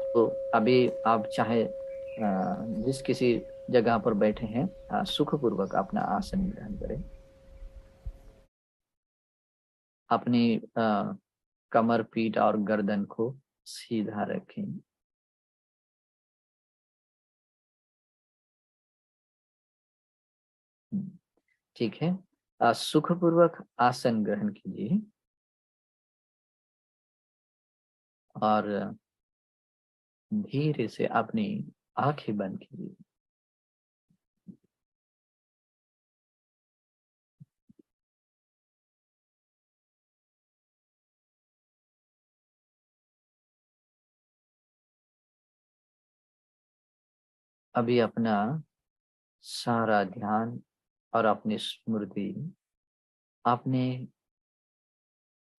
तो अभी आप चाहे जिस किसी जगह पर बैठे हैं, सुखपूर्वक अपना आसन ग्रहण करें। अपनी कमर, पीठ और गर्दन को सीधा रखें। ठीक है। सुखपूर्वक आसन ग्रहण कीजिए और धीरे से अपनी आंखें बंद कीजिए। अभी अपना सारा ध्यान और अपनी स्मृति अपने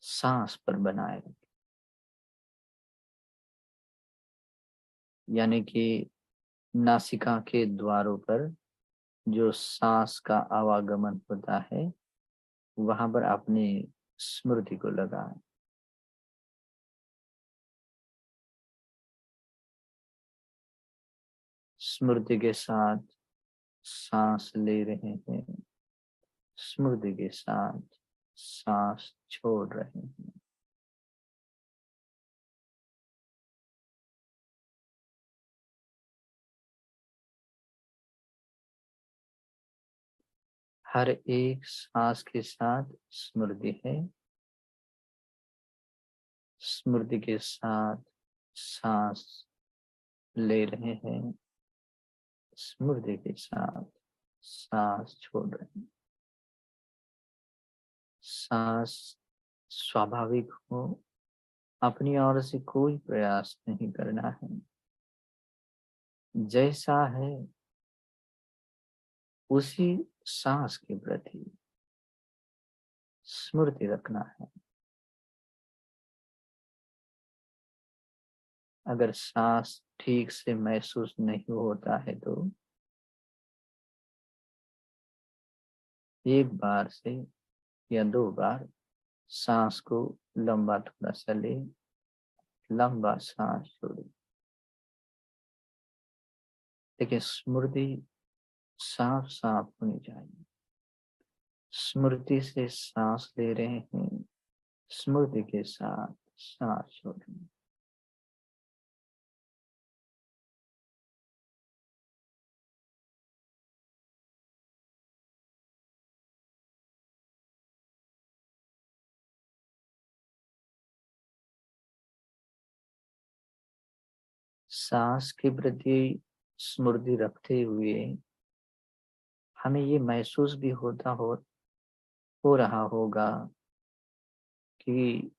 सांस पर बनाए रखें। यानी कि नासिका के द्वारों पर जो सांस का आवागमन होता है, वहां पर अपनी स्मृति को लगाएं। स्मृति के साथ सांस ले रहे हैं, स्मृति के साथ सांस छोड़ रहे हैं। हर एक सांस के साथ स्मृति है, स्मृति के साथ सांस ले रहे हैं, स्मृति के साथ सांस छोड़ रहे हैं। सांस स्वाभाविक हो, अपनी ओर से कोई प्रयास नहीं करना है। जैसा है उसी सांस के प्रति स्मृति रखना है। अगर सांस ठीक से महसूस नहीं होता है तो एक बार से या दो बार सांस को लंबा थोड़ा सा ले, लंबा सांस छोड़े। लेकिन स्मृति साफ साफ होनी चाहिए। स्मृति से सांस ले रहे हैं, स्मृति के साथ सांस छोड़ रहे हैं। सांस के प्रति स्मृति रखते हुए हमें ये महसूस भी हो रहा होगा कि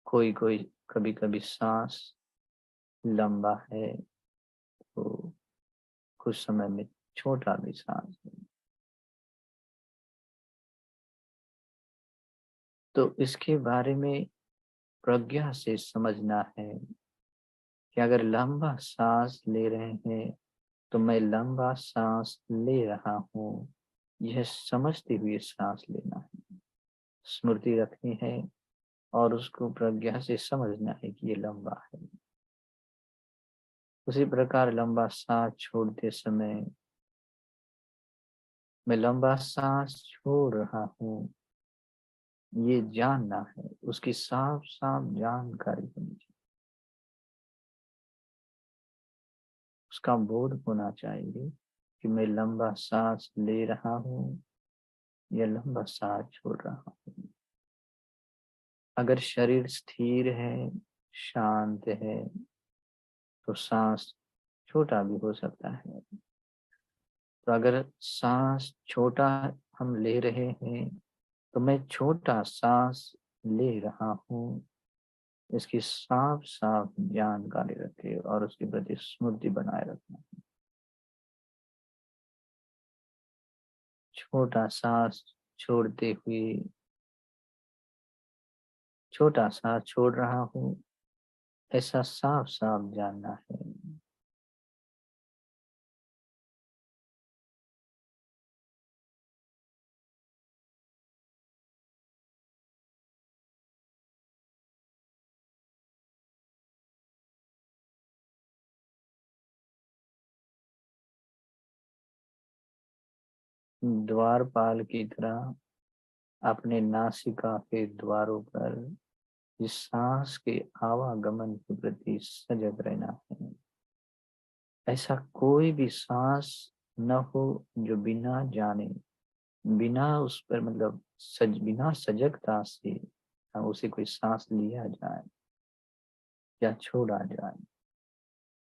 कोई कोई कभी कभी सांस लंबा है तो कुछ समय में छोटा भी सांस है। तो इसके बारे में प्रज्ञा से समझना है कि अगर लंबा सांस ले रहे हैं तो मैं लंबा सांस ले रहा हूँ, यह समझते हुए सांस लेना है। स्मृति रखनी है और उसको प्रज्ञा से समझना है कि ये लंबा है। उसी प्रकार लंबा सांस छोड़ते समय मैं लंबा सांस छोड़ रहा हूँ, ये जानना है। उसकी साफ साफ जानकारी होनी चाहिए, उसका बोध होना चाहिए कि मैं लंबा सांस ले रहा हूँ या लंबा सांस छोड़ रहा हूँ। अगर शरीर स्थिर है, शांत है, तो सांस छोटा भी हो सकता है। तो अगर सांस छोटा हम ले रहे हैं तो मैं छोटा सांस ले रहा हूँ, इसकी साफ साफ जानकारी रखे और उसके प्रति स्मृति बनाए रखना। छोटा सांस छोड़ते हुए छोटा सांस छोड़ रहा हूँ, ऐसा साफ साफ जानना है। द्वारपाल की तरह अपने नासिका के द्वारों पर इस सांस के आवागमन के प्रति सजग रहना है। ऐसा कोई भी सांस न हो जो बिना जाने, बिना उस पर मतलब बिना सजगता से उसे कोई सांस लिया जाए या छोड़ा जाए।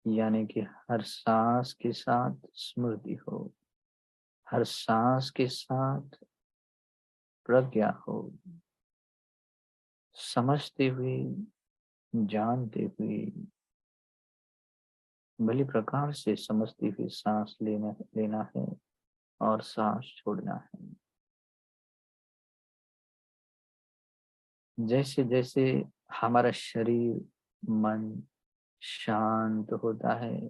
यानी कि हर सांस के साथ स्मृति हो, हर सांस के साथ प्रज्ञा हो, समझते हुए, जानते हुए, भली प्रकार से समझते हुए सांस लेना है और सांस छोड़ना है। जैसे जैसे हमारा शरीर, मन शांत होता है,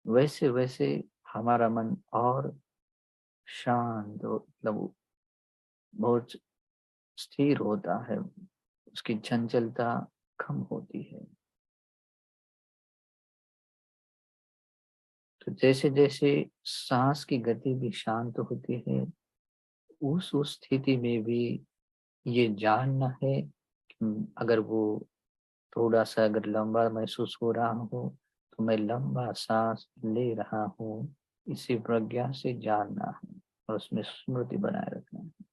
वैसे वैसे हमारा मन और शांत मतलब बहुत स्थिर होता है, उसकी चंचलता कम होती है। तो जैसे जैसे सांस की गति भी शांत होती है, उस स्थिति में भी ये जानना है कि अगर वो थोड़ा सा अगर लंबा महसूस हो रहा हो तो मैं लंबा सांस ले रहा हूँ, इसी प्रज्ञा से जानना है और उसमें स्मृति बनाए रखना है।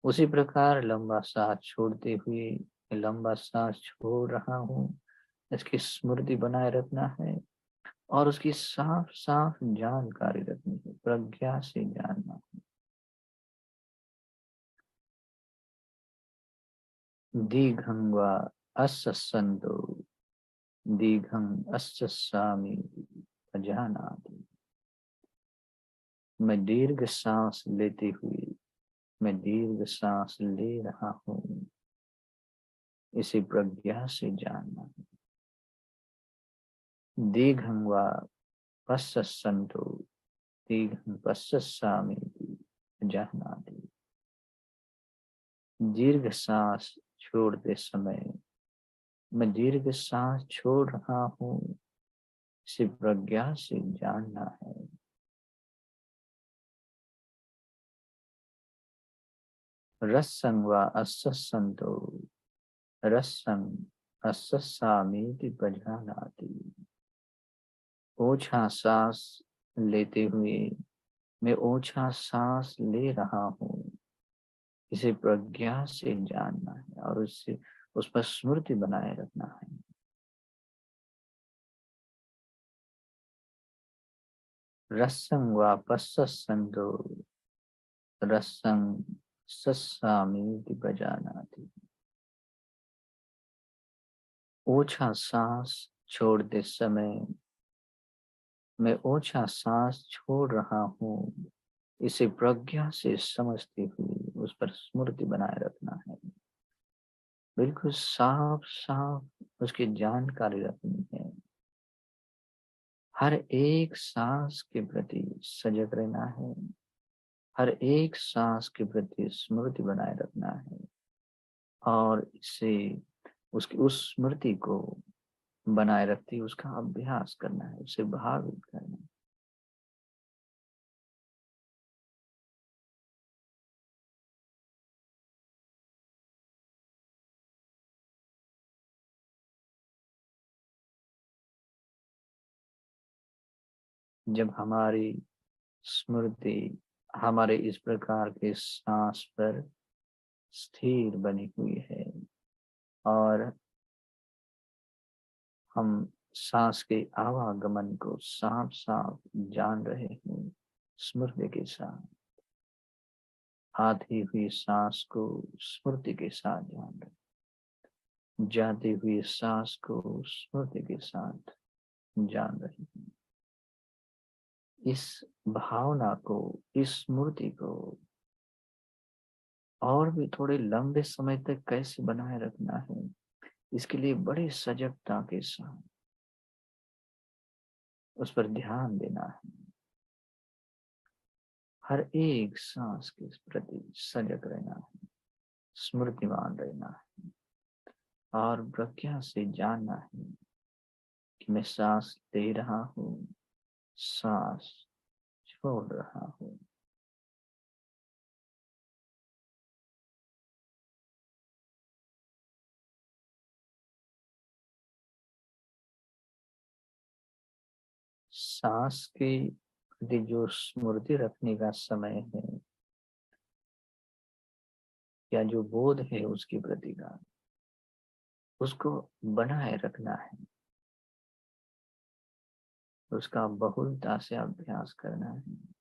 उसी प्रकार लंबा सांस छोड़ते हुए लंबा सांस छोड़ रहा हूँ, इसकी स्मृति बनाए रखना है और उसकी साफ साफ जानकारी रखनी है, प्रज्ञा से जानना है। दीर्घं वा अस्सन्तो दीर्घं अस्सामि अजानाति। मैं दीर्घ सांस लेते हुए मैं दीर्घ सांस ले रहा हूँ, इसे प्रज्ञा से जानना है। दीर्घं वा पश्यन्तो दीर्घं पश्यामि अजानाति। दीर्घ सांस छोड़ते समय मैं दीर्घ सांस छोड़ रहा हूँ, इसे प्रज्ञा से जानना है। रसं वा अस्सन्तो रसं अस्सामीति बजानाति। ओछा सांस लेते हुए मैं ओछा सांस ले रहा हूँ, इसे प्रज्ञा से जानना है और उससे उस पर स्मृति बनाए रखना है। रसं वा पश्यन्तो रसं अस्सामीति बजानाति। ओछा सांस छोड़ते समय मैं ओछा सांस छोड़ रहा हूँ, इसे प्रज्ञा से समझते हुए उस पर स्मृति बनाए रखना है। बिल्कुल साफ साफ उसकी जानकारी रखनी है। हर एक सांस के प्रति सजग रहना है, हर एक सांस के प्रति स्मृति बनाए रखना है और इसे उसकी उस स्मृति को बनाए रखते उसका अभ्यास करना है, उसे भावित करना है। जब हमारी स्मृति हमारे इस प्रकार के सांस पर स्थिर बनी हुई है और हम सांस के आवागमन को साफ साफ जान रहे हैं, स्मृति के साथ आती हुई सांस को स्मृति के साथ जान रहे, जाती हुई सांस को स्मृति के साथ जान रहे हैं। इस भावना को, इस स्मृति को और भी थोड़े लंबे समय तक कैसे बनाए रखना है, इसके लिए बड़ी सजगता के साथ उस पर ध्यान देना है। हर एक सांस के प्रति सजग रहना है, स्मृतिमान रहना है और प्रज्ञा से जानना है कि मैं सांस ले रहा हूँ, सांस छोड़ रहा हूँ। सांस की प्रति जो स्मृति रखने का समय है या जो बोध है उसकी प्रति का, उसको बनाए रखना है, उसका बहुलता से अभ्यास करना है।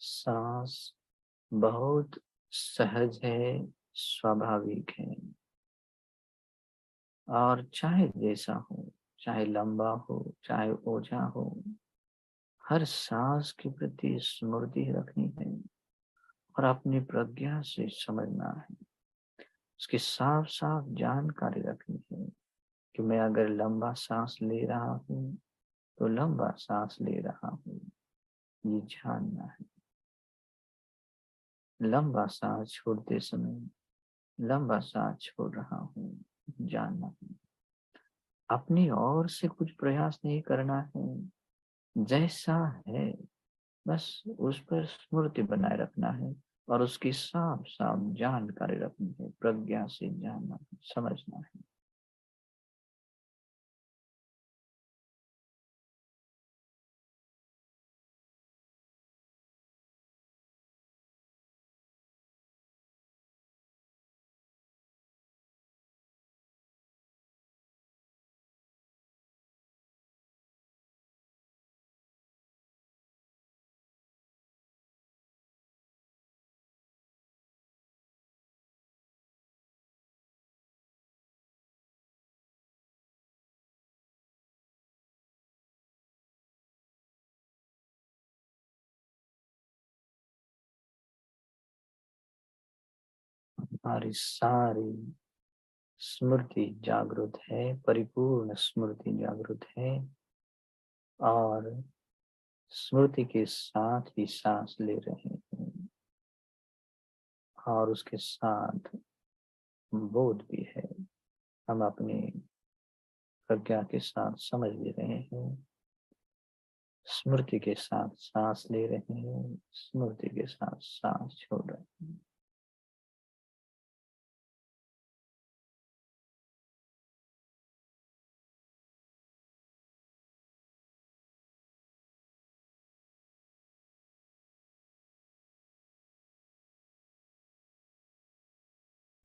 सांस बहुत सहज है, स्वाभाविक है, और चाहे जैसा हो, चाहे लंबा हो, चाहे ओझा हो, हर सांस के प्रति स्मृति रखनी है और अपनी प्रज्ञा से समझना है, उसकी साफ साफ जानकारी रखनी है कि मैं अगर लंबा सांस ले रहा हूँ तो लंबा सांस ले रहा हूँ, ये जानना है। लंबा सांस छोड़ते समय लंबा सांस छोड़ रहा हूँ, जानना है। अपनी ओर से कुछ प्रयास नहीं करना है, जैसा है बस उस पर स्मृति बनाए रखना है और उसकी साफ साफ जानकारी रखनी है, प्रज्ञा से जानना है, समझना है। हमारी सारी स्मृति जागृत है, परिपूर्ण स्मृति जागृत है, और स्मृति के साथ ही सांस ले रहे हैं और उसके साथ बोध भी है। हम अपनी प्रज्ञा के साथ समझ ले रहे हैं, स्मृति के साथ सांस ले रहे हैं, स्मृति के साथ सांस छोड़ रहे हैं।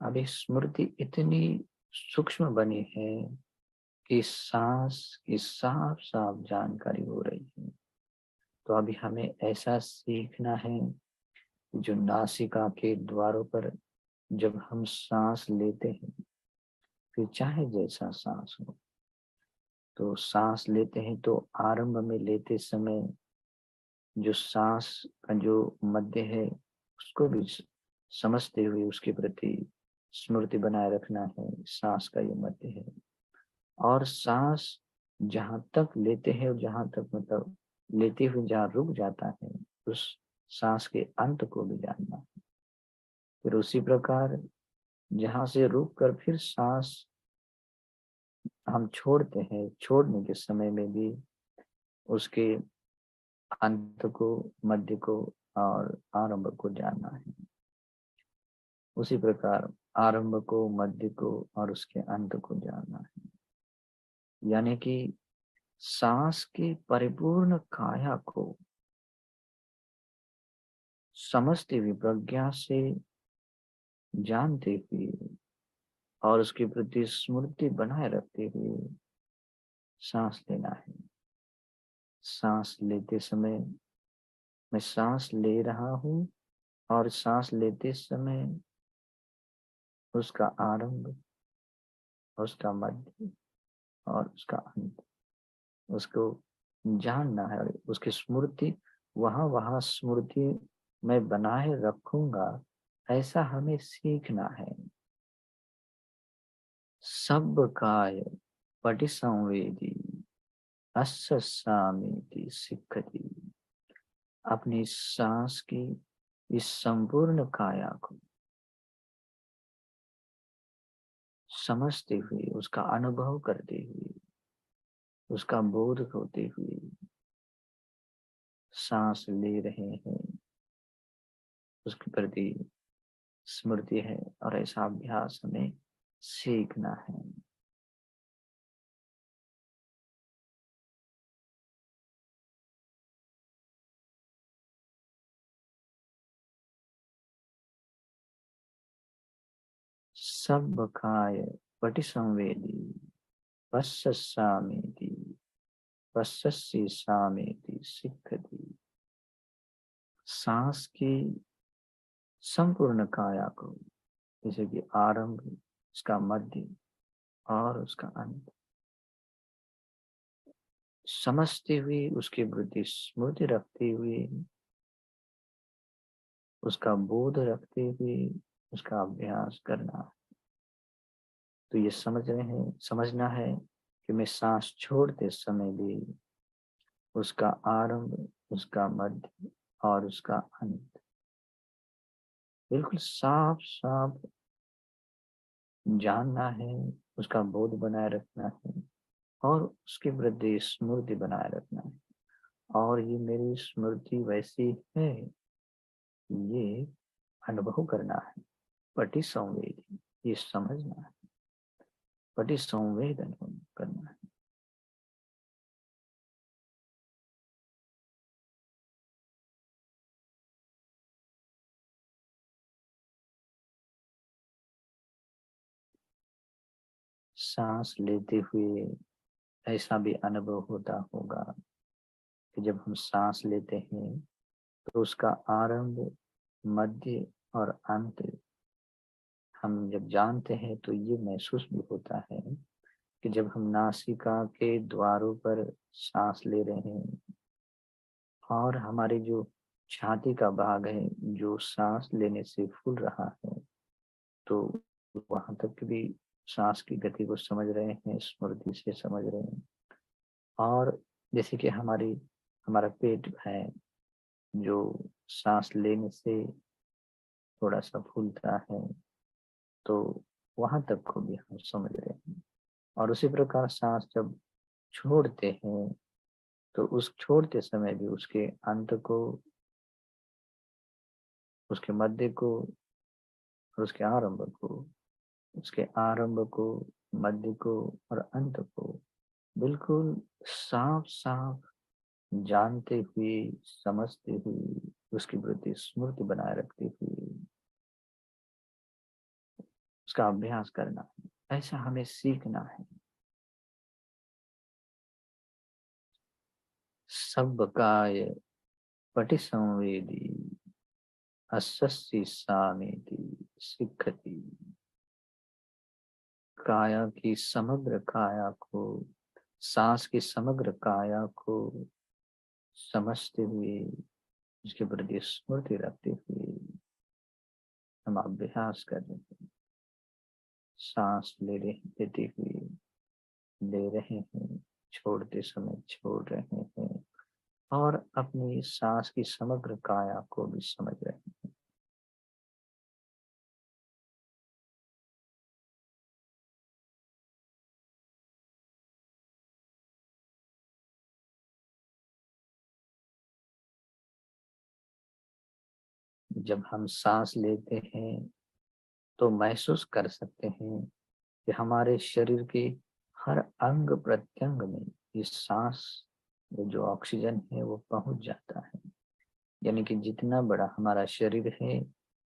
अभी स्मृति इतनी सूक्ष्म बनी है कि सांस की साफ साफ जानकारी हो रही है। तो अभी हमें ऐसा सीखना है कि जो नासिका के द्वारों पर जब हम सांस लेते हैं, फिर चाहे जैसा सांस हो, तो सांस लेते हैं तो आरंभ में लेते समय जो सांस का जो मध्य है उसको भी समझते हुए उसके प्रति स्मृति बनाए रखना है, सांस का ये मध्य है। और सांस जहाँ तक लेते हैं और जहाँ तक मतलब लेते हुए जहाँ रुक जाता है, उस सांस के अंत को भी जानना है। फिर उसी प्रकार जहाँ से रुक कर फिर सांस हम छोड़ते हैं, छोड़ने के समय में भी उसके अंत को, मध्य को और आरंभ को जानना है। उसी प्रकार आरंभ को, मध्य को और उसके अंत को जानना है। यानी कि सांस की परिपूर्ण काया को समझते हुए, प्रज्ञा से जानते हुए और उसके प्रति स्मृति बनाए रखते हुए सांस लेना है। सांस लेते समय मैं सांस ले रहा हूँ और सांस लेते समय उसका आरंभ उसका मध्य और उसका अंत, उसको जानना है। और उसकी स्मृति वहाँ वहाँ स्मृति में बनाए रखूंगा, ऐसा हमें सीखना है। सब काय पटिसंवेदी अस्य सामीति सिक्खति। अपनी सांस की इस संपूर्ण काया को समझते हुए, उसका अनुभव करते हुए, उसका बोध होते हुए सांस ले रहे हैं, उसके प्रति स्मृति है। और ऐसा अभ्यास हमें सीखना है। सब काय पटिसंवेदी पश्यसामीति पश्यसि सामीति सिक्खति। सांस की संपूर्ण काया को, जैसे कि आरंभ, उसका मध्य और उसका अंत समझते हुए, उसके प्रति स्मृति रखते हुए, उसका बोध रखते हुए उसका अभ्यास करना। तो ये समझना है कि मैं सांस छोड़ते समय भी उसका आरंभ, उसका मध्य और उसका अंत बिल्कुल साफ साफ जानना है, उसका बोध बनाए रखना है और उसके प्रति स्मृति बनाए रखना है। और ये मेरी स्मृति वैसी है, ये अनुभव करना है। पटि संवेदी, ये समझना है, पटि संवेदन करना है। सांस लेते हुए ऐसा भी अनुभव होता होगा कि जब हम सांस लेते हैं तो उसका आरंभ, मध्य और अंत हम जब जानते हैं, तो ये महसूस भी होता है कि जब हम नासिका के द्वारों पर सांस ले रहे हैं और हमारी जो छाती का भाग है जो सांस लेने से फूल रहा है, तो वहां तक भी सांस की गति को समझ रहे हैं, स्मृति से समझ रहे हैं। और जैसे कि हमारा पेट है जो सांस लेने से थोड़ा सा फूलता है, तो वहां तक को भी हम समझ रहे हैं। और उसी प्रकार सांस जब छोड़ते हैं तो उस छोड़ते समय भी उसके अंत को, उसके मध्य को और उसके आरंभ को, मध्य को और अंत को बिल्कुल साफ साफ जानते हुए, समझते हुए, उसके प्रति स्मृति बनाए रखते हुए उसका अभ्यास करना है। ऐसा हमें सीखना है। सब काय पटि संवेदी अस्सि सामीति सिक्खति। काया की समग्र काया को, सांस की समग्र काया को समझते हुए, उसके प्रति स्मृति रखते हुए हम अभ्यास कर रहे हैं। सांस लेते हुए ले रहे हैं, छोड़ते समय छोड़ रहे हैं और अपनी सांस की समग्र काया को भी समझ रहे हैं। जब हम सांस लेते हैं तो महसूस कर सकते हैं कि हमारे शरीर के हर अंग प्रत्यंग में इस सांस जो ऑक्सीजन है वो पहुंच जाता है। यानी कि जितना बड़ा हमारा शरीर है,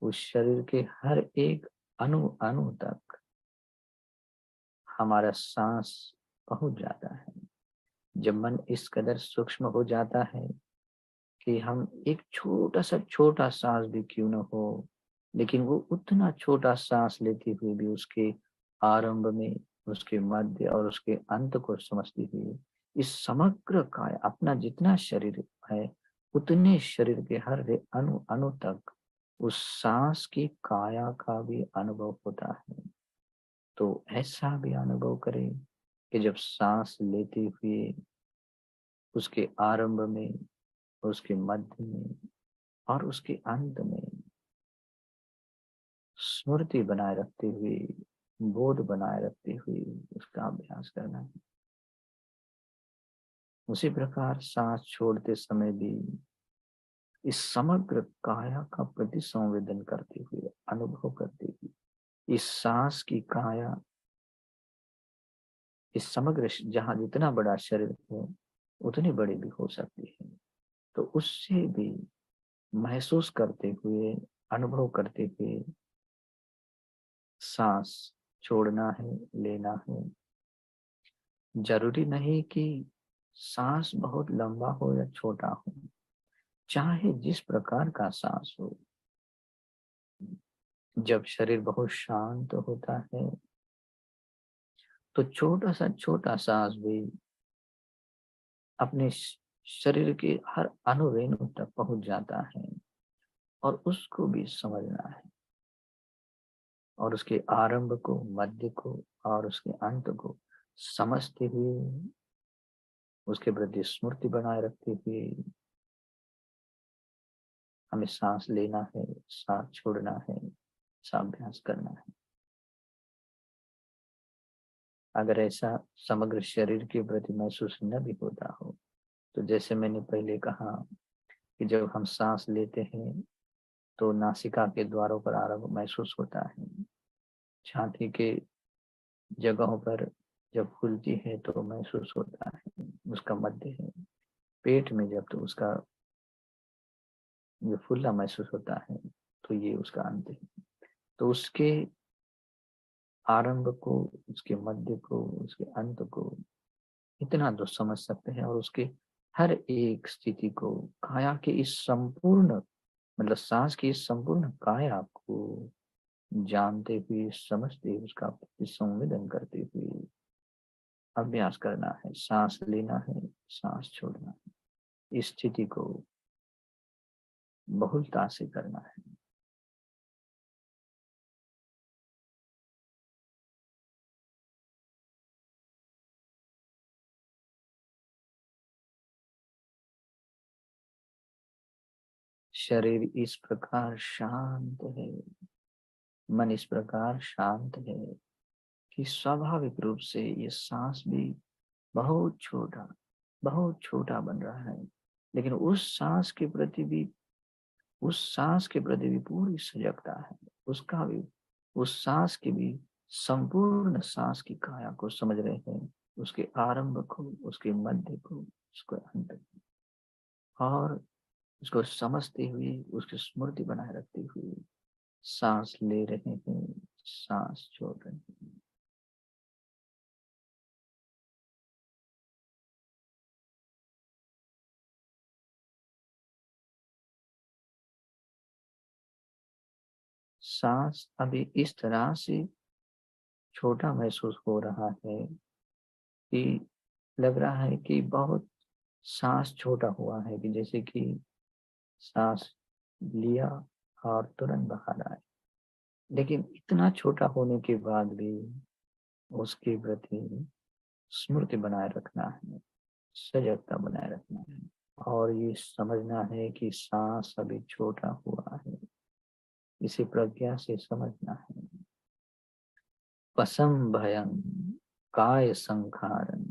उस शरीर के हर एक अणु अणु तक हमारा सांस पहुंच जाता है। जब मन इस कदर सूक्ष्म हो जाता है कि हम एक छोटा सांस भी क्यों न हो, लेकिन वो उतना छोटा सांस लेते हुए भी उसके आरंभ में, उसके मध्य और उसके अंत को समझती हुई इस समग्र काय अपना जितना शरीर है उतने शरीर के हर अणु अणु तक उस सांस की काया का भी अनुभव होता है। तो ऐसा भी अनुभव करें कि जब सांस लेते हुए उसके आरंभ में, उसके मध्य में और उसके अंत में स्मृति बनाए रखते हुए, बोध बनाए रखते हुए उसका अभ्यास करना है। उसी प्रकार सांस छोड़ते समय भी इस समग्र काया का प्रति संवेदन करते हुए, अनुभव करते हुए इस सांस की काया इस समग्र जहां जितना बड़ा शरीर हो उतनी बड़ी भी हो सकती है। तो उससे भी महसूस करते हुए, अनुभव करते हुए सांस छोड़ना है, लेना है। जरूरी नहीं कि सांस बहुत लंबा हो या छोटा हो, चाहे जिस प्रकार का सांस हो। जब शरीर बहुत शांत होता है तो छोटा सांस भी अपने शरीर के हर अणु तक पहुंच जाता है और उसको भी समझना है और उसके आरंभ को, मध्य को और उसके अंत को समझते हुए, उसके प्रति स्मृति बनाए रखते हुए हमें सांस लेना है, सांस छोड़ना है, अभ्यास करना है। अगर ऐसा समग्र शरीर के प्रति महसूस न भी होता हो तो जैसे मैंने पहले कहा कि जब हम सांस लेते हैं तो नासिका के द्वारों पर आरंभ महसूस होता है, छाती के जगहों पर जब खुलती है तो महसूस होता है, उसका मध्य है। पेट में जब तो उसका ये फूलना महसूस होता है तो ये उसका अंत है। तो उसके आरंभ को, उसके मध्य को, उसके अंत को इतना तो समझ सकते हैं और उसके हर एक स्थिति को, काया के इस संपूर्ण मतलब सांस की इस संपूर्ण काया को जानते हुए, समझते हुए, उसका संवेदन करते हुए अभ्यास करना है। सांस लेना है, सांस छोड़ना है, इस स्थिति को बहुलता से करना है। शरीर इस प्रकार शांत है, मन इस प्रकार शांत है कि स्वाभाविक रूप से ये सांस भी बहुत छोटा, बहुत छोटा बन रहा है। लेकिन उस सांस के प्रति भी पूरी सजगता है। उसका भी, उस सांस की भी संपूर्ण सांस की काया को समझ रहे हैं, उसके आरंभ को, उसके मध्य को, उसके अंत को, और उसको समझते हुए, उसकी स्मृति बनाए रखते हुए सांस ले रहे हैं, सांस छोड़ रहे हैं। सांस अभी इस तरह से छोटा महसूस हो रहा है कि लग रहा है कि बहुत सांस छोटा हुआ है, कि जैसे कि सांस लिया और तुरंत बाहर आए। लेकिन इतना छोटा होने के बाद भी उसके प्रति स्मृति बनाए रखना है, सजगता बनाए रखना है और ये समझना है कि सांस अभी छोटा हुआ है। इसे प्रज्ञा से समझना है। पसम भयं काय संखारन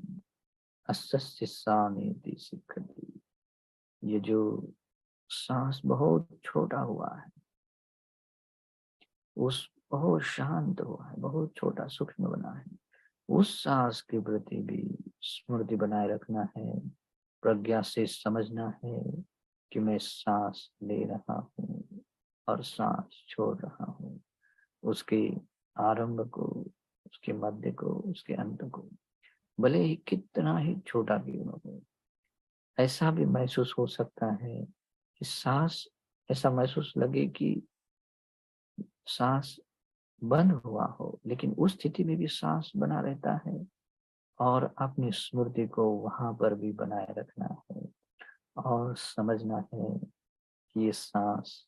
अस्स्य सामेति सिक्खति। ये जो सांस बहुत छोटा हुआ है, उस बहुत शांत हुआ है, बहुत छोटा सूक्ष्म बना है, उस सांस के प्रति भी स्मृति बनाए रखना है। प्रज्ञा से समझना है कि मैं सांस ले रहा हूँ और सांस छोड़ रहा हूँ। उसके आरंभ को, उसके मध्य को, उसके अंत को, भले ही कितना ही छोटा क्यों न हो। ऐसा भी महसूस हो सकता है कि सांस, ऐसा महसूस लगे कि सांस बंद हुआ हो, लेकिन उस स्थिति में भी सांस बना रहता है और अपनी स्मृति को वहां पर भी बनाए रखना है और समझना है कि ये सांस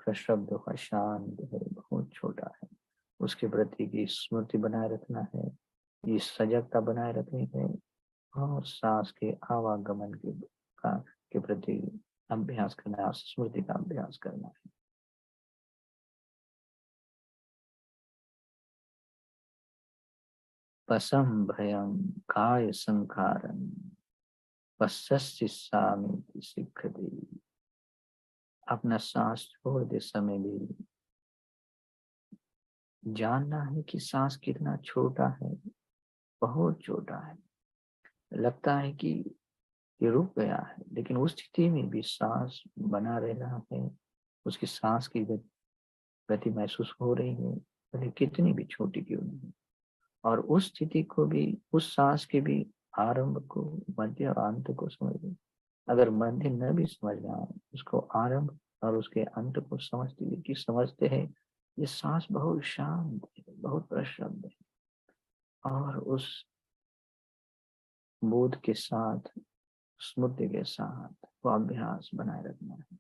का शब्द का शांत है, बहुत छोटा है। उसके प्रति की स्मृति बनाए रखना है, ये सजगता बनाए रखनी है और सांस के आवागमन के प्रति अभ्यास करना है, स्मृति का अभ्यास करना है। पसम भयम काय संखारम पश्यसि सामीति सिक्खति। अपना सांस छोड़ते समय भी जानना है कि सांस कितना छोटा है, बहुत छोटा है। लगता है कि ये रुक गया है, लेकिन उस स्थिति में भी सांस बना रह रहा है। उसकी सांस की गति महसूस हो रही है, भले कितनी भी छोटी क्यों नहीं। और उस स्थिति को भी, उस सांस के भी आरंभ को, मध्य और अंत को समझिए। अगर मध्य न भी समझना है, उसको आरंभ और उसके अंत को समझते हुए कि समझते हैं ये सांस बहुत शांत है, बहुत प्रशब्द है। और उस बोध के साथ, स्मृति के साथ वो अभ्यास बनाए रखना है।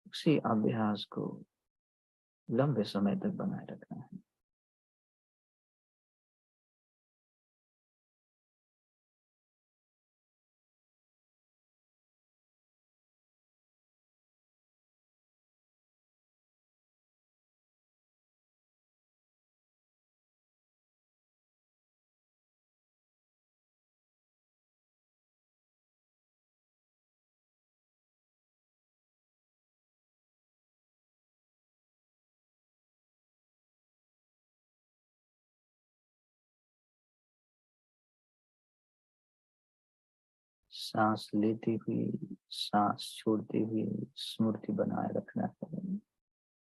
उसी अभ्यास को लंबे समय तक बनाए रखना है। सांस लेती हुई, सांस छोड़ती हुई स्मृति बनाए रखना है।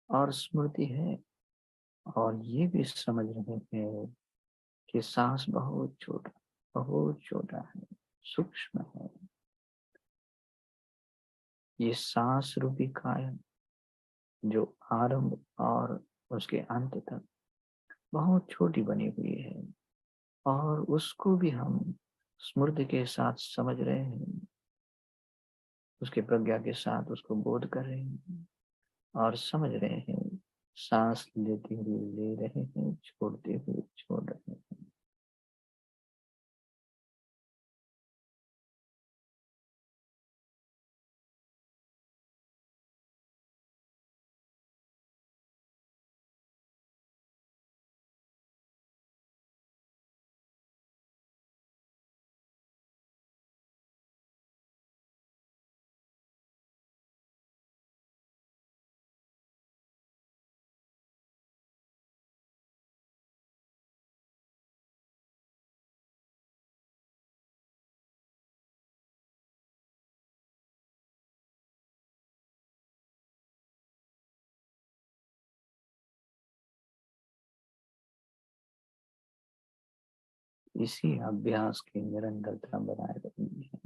और स्मृति है, और ये भी समझ रहे हैं कि सांस बहुत छोटा, बहुत छोटा है, सूक्ष्म है। ये सांस रूपी काया जो आरंभ और उसके अंत तक बहुत छोटी बनी हुई है, और उसको भी हम स्मृति के साथ समझ रहे हैं, उसके प्रज्ञा के साथ उसको बोध कर रहे हैं और समझ रहे हैं। सांस लेते हुए ले रहे हैं, छोड़ते हुए छोड़ रहे हैं। इसी अभ्यास की निरंतरता बनाए रखनी है।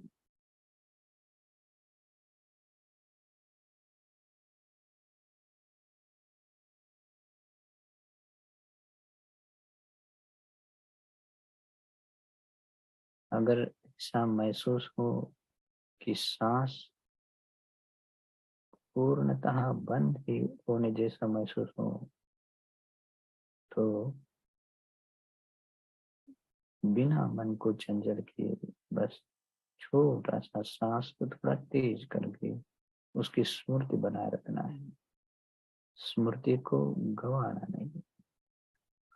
अगर ऐसा महसूस हो कि सांस पूर्णतः बंद ही होने जैसा महसूस हो, तो बिना मन को चंचल किए बस छोटा सा सांस को थोड़ा तेज करके उसकी स्मृति बनाए रखना है। स्मृति को गंवाना नहीं,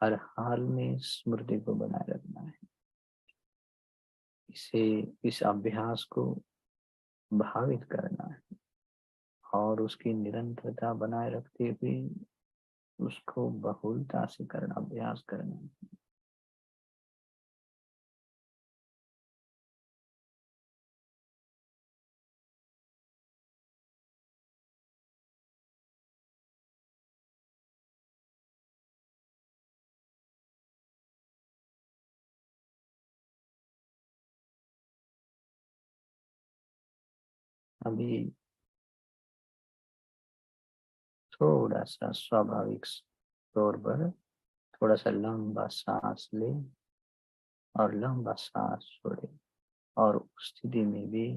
हर हाल में स्मृति को बनाए रखना है। इसे, इस अभ्यास को भावित करना है और उसकी निरंतरता बनाए रखते हुए उसको बहुलता से करना, अभ्यास करना है। अभी थोड़ा सा स्वाभाविक तौर पर थोड़ा सा लंबा सांस ले और लंबा सांस छोड़े, और उस स्थिति में भी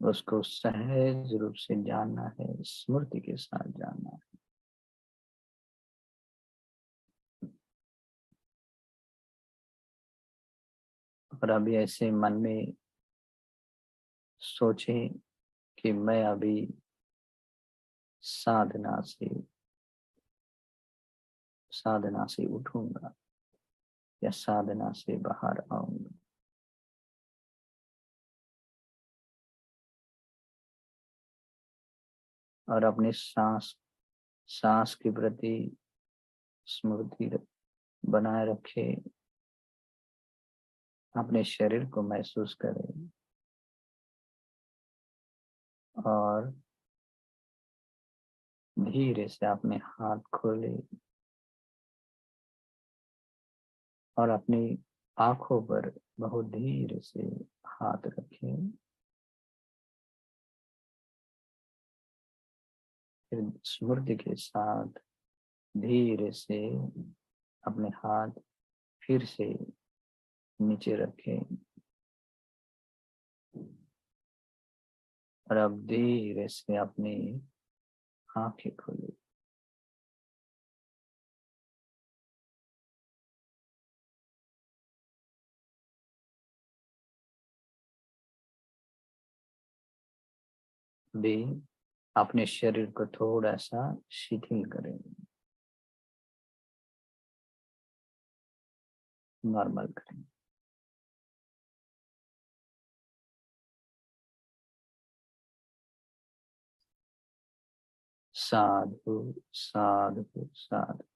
उसको सहज रूप से जानना है, स्मृति के साथ जानना है। और अभी ऐसे मन में सोचें कि मैं अभी साधना से उठूंगा या साधना से बाहर आऊंगा। और अपने सांस के प्रति स्मृति बनाए रखे, अपने शरीर को महसूस करें और धीरे से अपने हाथ खोले और अपनी आंखों पर बहुत धीरे से हाथ रखें। फिर स्मृति के साथ धीरे से अपने हाथ फिर से नीचे रखें और अब धीरे से अपनी आंखें खोलें। भी अपने शरीर को थोड़ा सा शिथिल करें, नॉर्मल करें। साधु साधु साधु।